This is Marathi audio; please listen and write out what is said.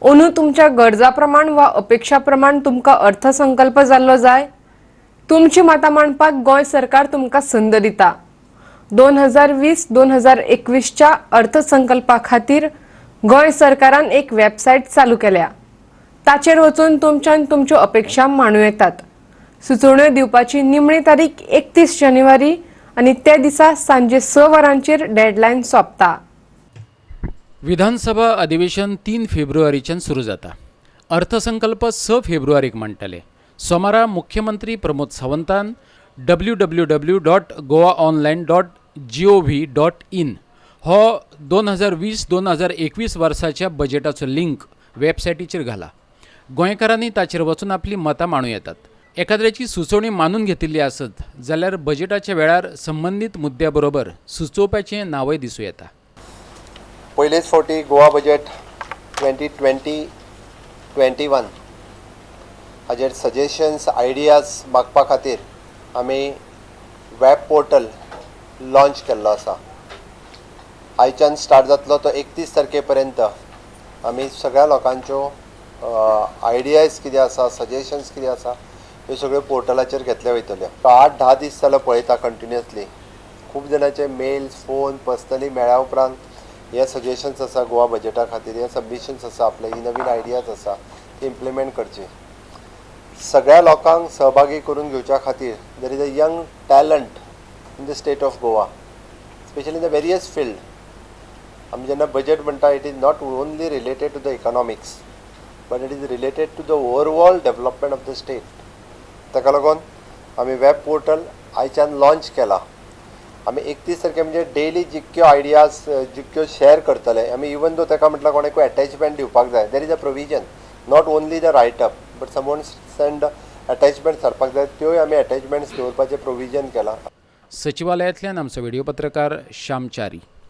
ओनू तुमच्या गरजाप्रमाण वा अपेक्षाप्रमाण तुमकां अर्थसंकल्प जाल्लो जाय। तुमची मतां मांडपाक गोंय सरकार तुमकां संद दिता। 2020-2021 च्या अर्थसंकल्पा खातीर गोंय सरकारान एक वेबसायट चालू केल्या। ताचेर वचून तुमच्यान तुमच्यो अपेक्षा मांडूं येतात। सुचोवण्यो दिवपाची निमणी तारीख 31 जानेवारी आनी त्या दिसा सांजे 6 वरांचेर डेडलायन सोंपता। विधानसभा अधिवेशन 3 फेब्रुवारीच्यान सुरू जाता। अर्थसंकल्प 6 फेब्रुवारीक मांडटले। सोमारा मुख्यमंत्री प्रमोद सावंतान www.goaonline.gov.in हो 2020-2021 वर्साच्या बजेटाचो लिंक वेबसायटीचेर घाला। गोंयकारांनी ताचेर वचून आपली मतां मांडूं येतात। एखाद्याची सुचोवणी मानून घेतिल्ली आसत जाल्यार बजेटाच्या वेळार संबंधीत मुद्द्या बरोबर सुचोवपाचें नांवय दिसूं येता। पयलेच फावटी गोवा बजेट 2020-21 हाजेर सजेशन्स आयडियाज मागपा खातीर आमी वेब पोर्टल लॉन्च केल्लो आसा। आयच्यान स्टार्ट जातलो तो 31 तारखे पर्यंत आमी सगळ्या लोकांच्यो आयडियाज कितें आसा, सजेशन्स कितें आसा ह्यो सगळ्यो पोर्टलाचेर घेतल्यो वयतल्यो। 8-10 दीस जालो पळयता कंटिन्युअसली। खूब जाणांचे मेल्स, फोन, पर्सनली मेळ्ळ्या उपरांत हे सजेशन्स आसा गोवा बजेटा खातीर, हे सबमिशन्स आसा, आपले ही नवीन आयडियाज आसा ती इम्प्लिमेंट करची। सगळ्या लोकांक सहभागी करून घेवच्या खातीर there is a young talent in the state of Goa, especially in the various field. आमी जेन्ना बजेट म्हणटा it is not only related to the economics but it is related to the overall development of the state. ताका लागून आमी वेब पोर्टल आयच्यान लॉन्च केला। आमी 31 तारखे म्हणजे डेली जितक्यो आयडियाज जितक्यो शेअर करतले आमी, इवन दो ताका म्हटल्यार कोणाकूय अटॅचमेंट दिवपाक जाय, there is a provision not only the write-up but someone send attachment धाडपाक जाय त्योय आमी अटॅचमेंट्स दवरपाचें प्रोविजन केला। सचिवालयांतल्यान आमचो व्हिडिओ पत्रकार श्याम च्यारी।